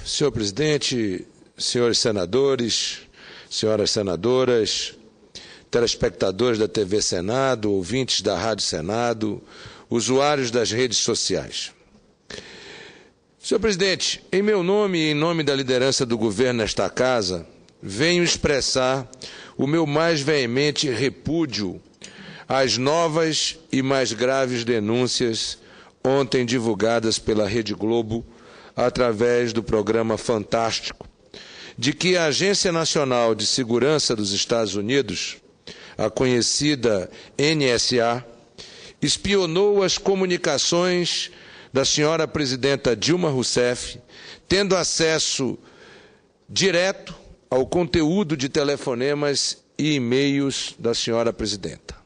Senhor presidente, senhores senadores, senhoras senadoras, telespectadores da TV Senado, ouvintes da Rádio Senado, usuários das redes sociais. Senhor presidente, em meu nome e em nome da liderança do governo nesta casa, venho expressar o meu mais veemente repúdio às novas e mais graves denúncias ontem divulgadas pela Rede Globo através do programa Fantástico, de que a Agência Nacional de Segurança dos Estados Unidos, a conhecida NSA, espionou as comunicações da senhora presidenta Dilma Rousseff, tendo acesso direto ao conteúdo de telefonemas e e-mails da senhora presidenta.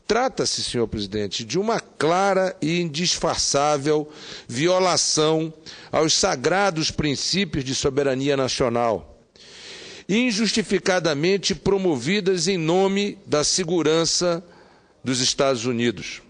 Trata-se, senhor presidente, de uma clara e indisfarçável violação aos sagrados princípios de soberania nacional, injustificadamente promovidas em nome da segurança dos Estados Unidos.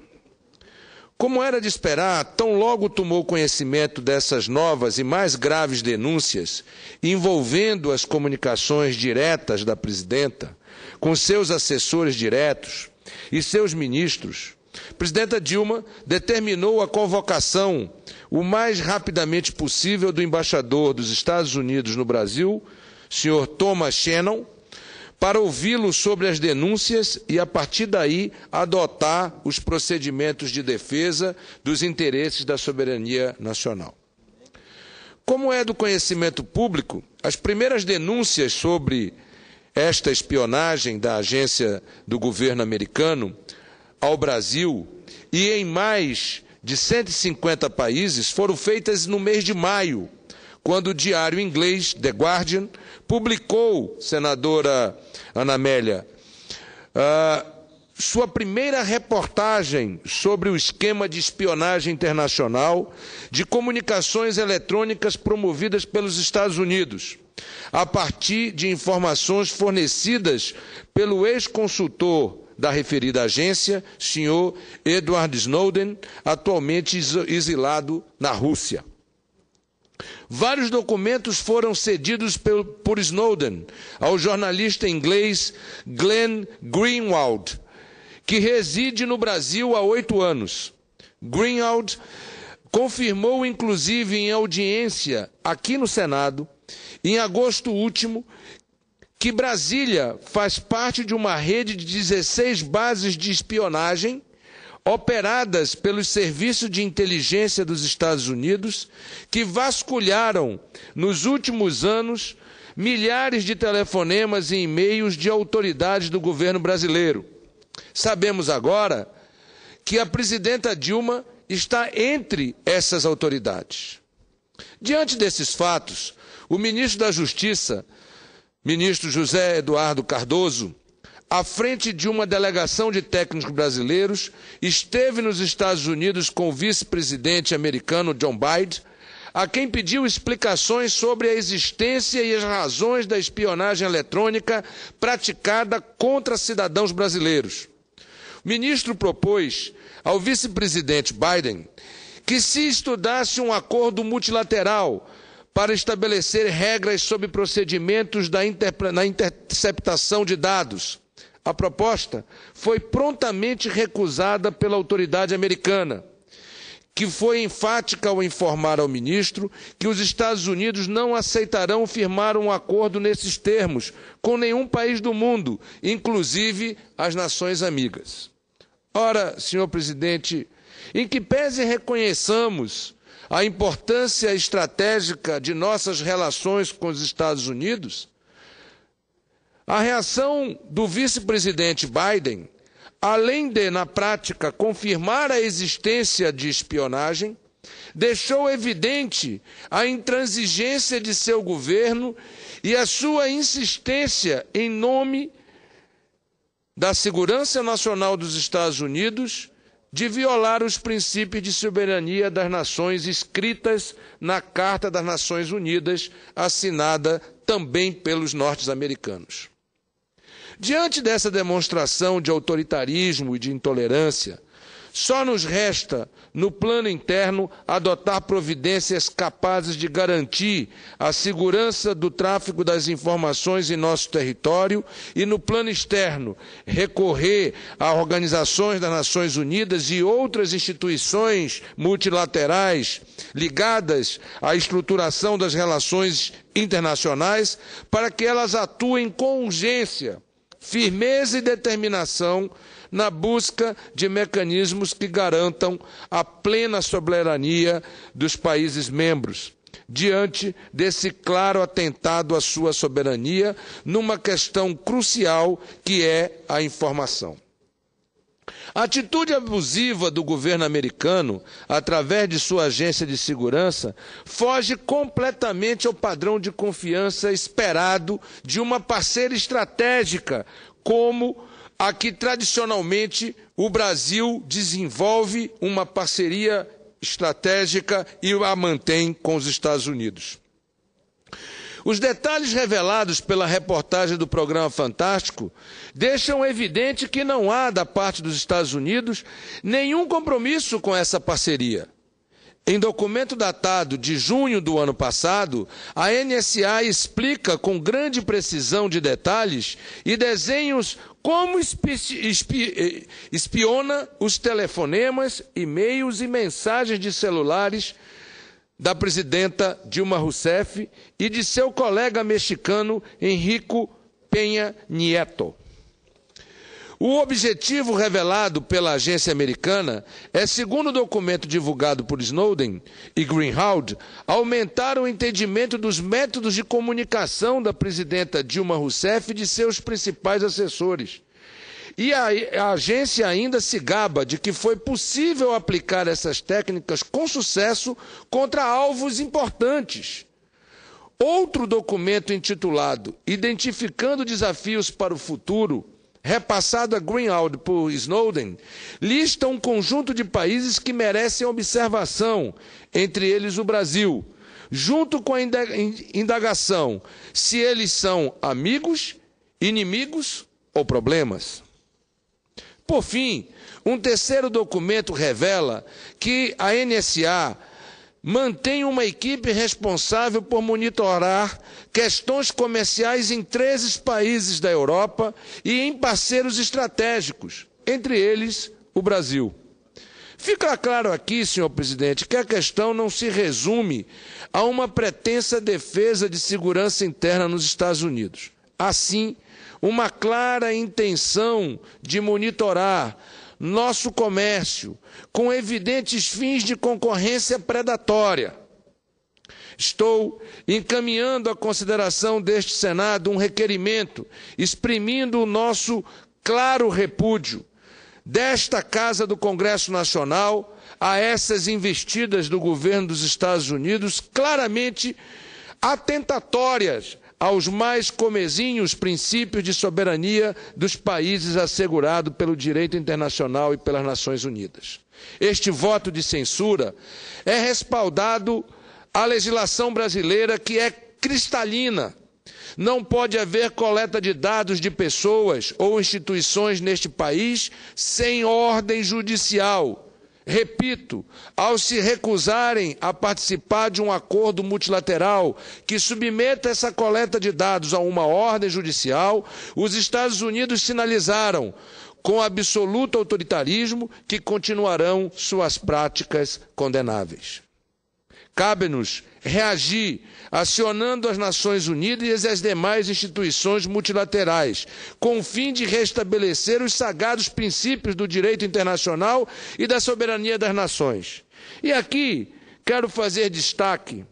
Como era de esperar, tão logo tomou conhecimento dessas novas e mais graves denúncias envolvendo as comunicações diretas da presidenta com seus assessores diretos e seus ministros, a presidenta Dilma determinou a convocação o mais rapidamente possível do embaixador dos Estados Unidos no Brasil, senhor Thomas Shannon, para ouvi-lo sobre as denúncias e, a partir daí, adotar os procedimentos de defesa dos interesses da soberania nacional. Como é do conhecimento público, as primeiras denúncias sobre esta espionagem da agência do governo americano ao Brasil e em mais de 150 países foram feitas no mês de maio, quando o diário inglês The Guardian publicou, senadora Ana Amélia, sua primeira reportagem sobre o esquema de espionagem internacional de comunicações eletrônicas promovidas pelos Estados Unidos, a partir de informações fornecidas pelo ex-consultor da referida agência, senhor Edward Snowden, atualmente exilado na Rússia. Vários documentos foram cedidos por Snowden ao jornalista inglês Glenn Greenwald, que reside no Brasil há 8 anos. Greenwald confirmou, inclusive, em audiência aqui no Senado, em agosto último, que Brasília faz parte de uma rede de 16 bases de espionagem operadas pelos serviços de inteligência dos Estados Unidos, que vasculharam, nos últimos anos, milhares de telefonemas e e-mails de autoridades do governo brasileiro. Sabemos agora que a presidenta Dilma está entre essas autoridades. Diante desses fatos, o ministro da Justiça, ministro José Eduardo Cardoso, à frente de uma delegação de técnicos brasileiros, esteve nos Estados Unidos com o vice-presidente americano John Biden, a quem pediu explicações sobre a existência e as razões da espionagem eletrônica praticada contra cidadãos brasileiros. O ministro propôs ao vice-presidente Biden que se estudasse um acordo multilateral para estabelecer regras sobre procedimentos na interceptação de dados. A proposta foi prontamente recusada pela autoridade americana, que foi enfática ao informar ao ministro que os Estados Unidos não aceitarão firmar um acordo nesses termos com nenhum país do mundo, inclusive as nações amigas. Ora, senhor presidente, em que pese reconheçamos a importância estratégica de nossas relações com os Estados Unidos, a reação do vice-presidente Biden, além de, na prática, confirmar a existência de espionagem, deixou evidente a intransigência de seu governo e a sua insistência em nome da segurança nacional dos Estados Unidos de violar os princípios de soberania das nações escritas na Carta das Nações Unidas, assinada também pelos norte-americanos. Diante dessa demonstração de autoritarismo e de intolerância, Só nos resta, no plano interno, adotar providências capazes de garantir a segurança do tráfego das informações em nosso território e, no plano externo, recorrer a organizações das Nações Unidas e outras instituições multilaterais ligadas à estruturação das relações internacionais para que elas atuem com urgência, firmeza e determinação na busca de mecanismos que garantam a plena soberania dos países membros, diante desse claro atentado à sua soberania, numa questão crucial que é a informação. A atitude abusiva do governo americano, através de sua agência de segurança, foge completamente ao padrão de confiança esperado de uma parceira estratégica, como a que tradicionalmente o Brasil desenvolve uma parceria estratégica e a mantém com os Estados Unidos. Os detalhes revelados pela reportagem do programa Fantástico deixam evidente que não há, da parte dos Estados Unidos, nenhum compromisso com essa parceria. Em documento datado de junho do ano passado, a NSA explica com grande precisão de detalhes e desenhos como espiona os telefonemas, e-mails e mensagens de celulares da presidenta Dilma Rousseff e de seu colega mexicano Enrique Peña Nieto. O objetivo revelado pela agência americana é, segundo o documento divulgado por Snowden e Greenhalgh, aumentar o entendimento dos métodos de comunicação da presidenta Dilma Rousseff e de seus principais assessores. E a agência ainda se gaba de que foi possível aplicar essas técnicas com sucesso contra alvos importantes. Outro documento intitulado Identificando Desafios para o Futuro, repassado a Greenhalgh por Snowden, lista um conjunto de países que merecem observação, entre eles o Brasil, junto com a indagação se eles são amigos, inimigos ou problemas. Por fim, um terceiro documento revela que a NSA mantém uma equipe responsável por monitorar questões comerciais em 13 países da Europa e em parceiros estratégicos, entre eles o Brasil. Fica claro aqui, senhor presidente, que a questão não se resume a uma pretensa defesa de segurança interna nos Estados Unidos. Assim, uma clara intenção de monitorar nosso comércio com evidentes fins de concorrência predatória. Estou encaminhando à consideração deste Senado um requerimento exprimindo o nosso claro repúdio desta Casa do Congresso Nacional a essas investidas do governo dos Estados Unidos claramente atentatórias aos mais comezinhos princípios de soberania dos países assegurado pelo direito internacional e pelas Nações Unidas. Este voto de censura é respaldado à legislação brasileira, que é cristalina. Não pode haver coleta de dados de pessoas ou instituições neste país sem ordem judicial. Repito, ao se recusarem a participar de um acordo multilateral que submeta essa coleta de dados a uma ordem judicial, os Estados Unidos sinalizaram, com absoluto autoritarismo, que continuarão suas práticas condenáveis. Cabe-nos reagir acionando as Nações Unidas e as demais instituições multilaterais, com o fim de restabelecer os sagrados princípios do direito internacional e da soberania das nações. E aqui quero fazer destaque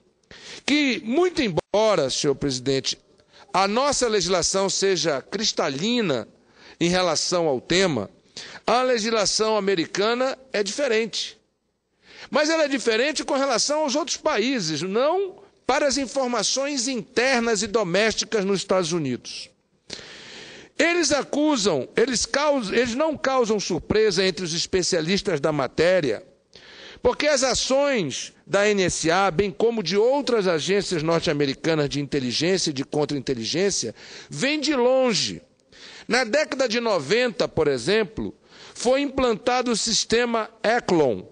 que, muito embora, senhor presidente, a nossa legislação seja cristalina em relação ao tema, a legislação americana é diferente. Mas ela é diferente com relação aos outros países, não para as informações internas e domésticas nos Estados Unidos. Eles não causam surpresa entre os especialistas da matéria, porque as ações da NSA, bem como de outras agências norte-americanas de inteligência e de contra-inteligência, vêm de longe. Na década de 90, por exemplo, foi implantado o sistema ECLON,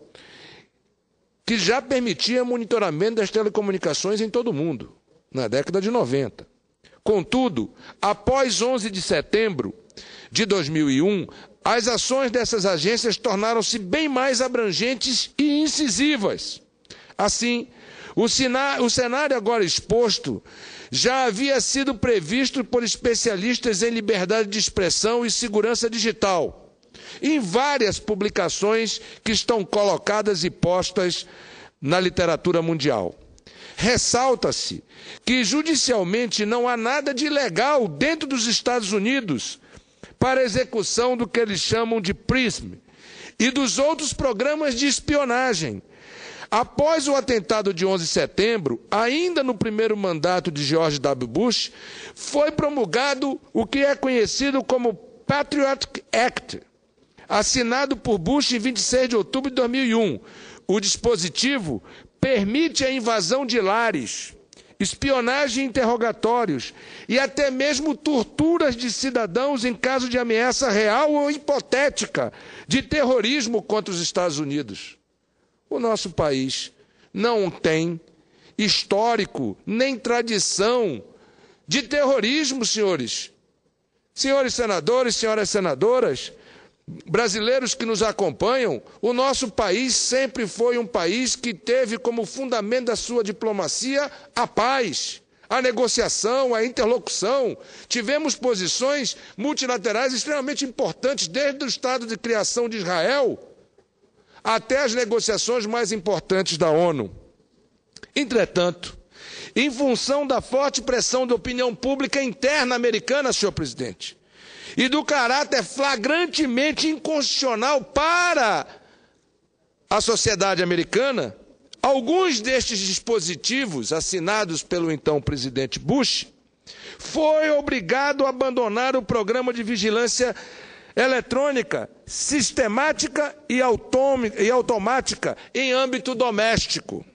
que já permitia monitoramento das telecomunicações em todo o mundo, na década de 90. Contudo, após 11 de setembro de 2001, as ações dessas agências tornaram-se bem mais abrangentes e incisivas. Assim, o cenário agora exposto já havia sido previsto por especialistas em liberdade de expressão e segurança digital, em várias publicações que estão colocadas e postas na literatura mundial. Ressalta-se que judicialmente não há nada de ilegal dentro dos Estados Unidos para a execução do que eles chamam de PRISM e dos outros programas de espionagem. Após o atentado de 11 de setembro, ainda no primeiro mandato de George W. Bush, foi promulgado o que é conhecido como Patriot Act, assinado por Bush em 26 de outubro de 2001. O dispositivo permite a invasão de lares, espionagem e interrogatórios e até mesmo torturas de cidadãos em caso de ameaça real ou hipotética de terrorismo contra os Estados Unidos. O nosso país não tem histórico nem tradição de terrorismo, senhores. Senhores senadores, senhoras senadoras, brasileiros que nos acompanham, o nosso país sempre foi um país que teve como fundamento da sua diplomacia a paz, a negociação, a interlocução. Tivemos posições multilaterais extremamente importantes, desde o Estado de criação de Israel até as negociações mais importantes da ONU. Entretanto, em função da forte pressão da opinião pública interna americana, senhor presidente, e do caráter flagrantemente inconstitucional para a sociedade americana, alguns destes dispositivos, assinados pelo então presidente Bush, foi obrigado a abandonar o programa de vigilância eletrônica, sistemática e automática em âmbito doméstico.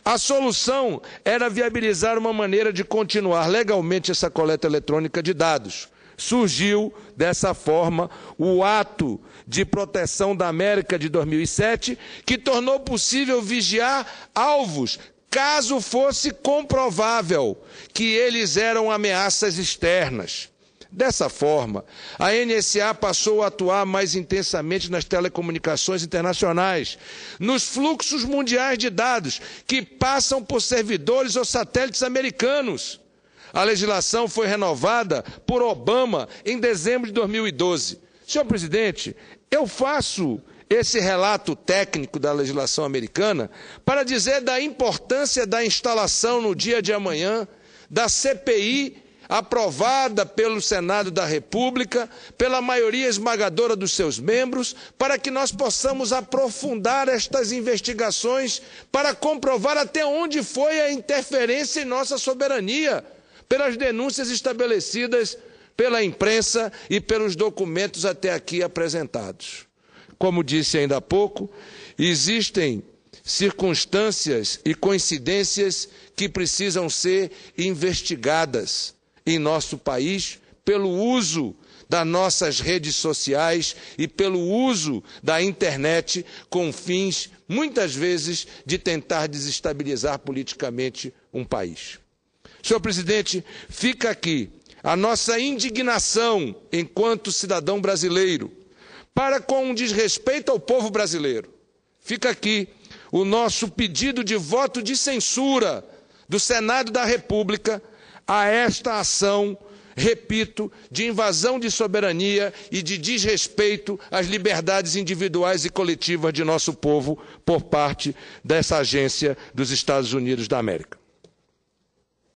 A solução era viabilizar uma maneira de continuar legalmente essa coleta eletrônica de dados. Surgiu, dessa forma, o Ato de Proteção da América de 2007, que tornou possível vigiar alvos, caso fosse comprovável que eles eram ameaças externas. Dessa forma, a NSA passou a atuar mais intensamente nas telecomunicações internacionais, nos fluxos mundiais de dados que passam por servidores ou satélites americanos. A legislação foi renovada por Obama em dezembro de 2012. Senhor presidente, eu faço esse relato técnico da legislação americana para dizer da importância da instalação no dia de amanhã da CPI aprovada pelo Senado da República, pela maioria esmagadora dos seus membros, para que nós possamos aprofundar estas investigações para comprovar até onde foi a interferência em nossa soberania, pelas denúncias estabelecidas pela imprensa e pelos documentos até aqui apresentados. Como disse ainda há pouco, existem circunstâncias e coincidências que precisam ser investigadas em nosso país pelo uso das nossas redes sociais e pelo uso da internet com fins, muitas vezes, de tentar desestabilizar politicamente um país. Senhor presidente, fica aqui a nossa indignação enquanto cidadão brasileiro para com um desrespeito ao povo brasileiro. Fica aqui o nosso pedido de voto de censura do Senado da República a esta ação, repito, de invasão de soberania e de desrespeito às liberdades individuais e coletivas de nosso povo por parte dessa agência dos Estados Unidos da América.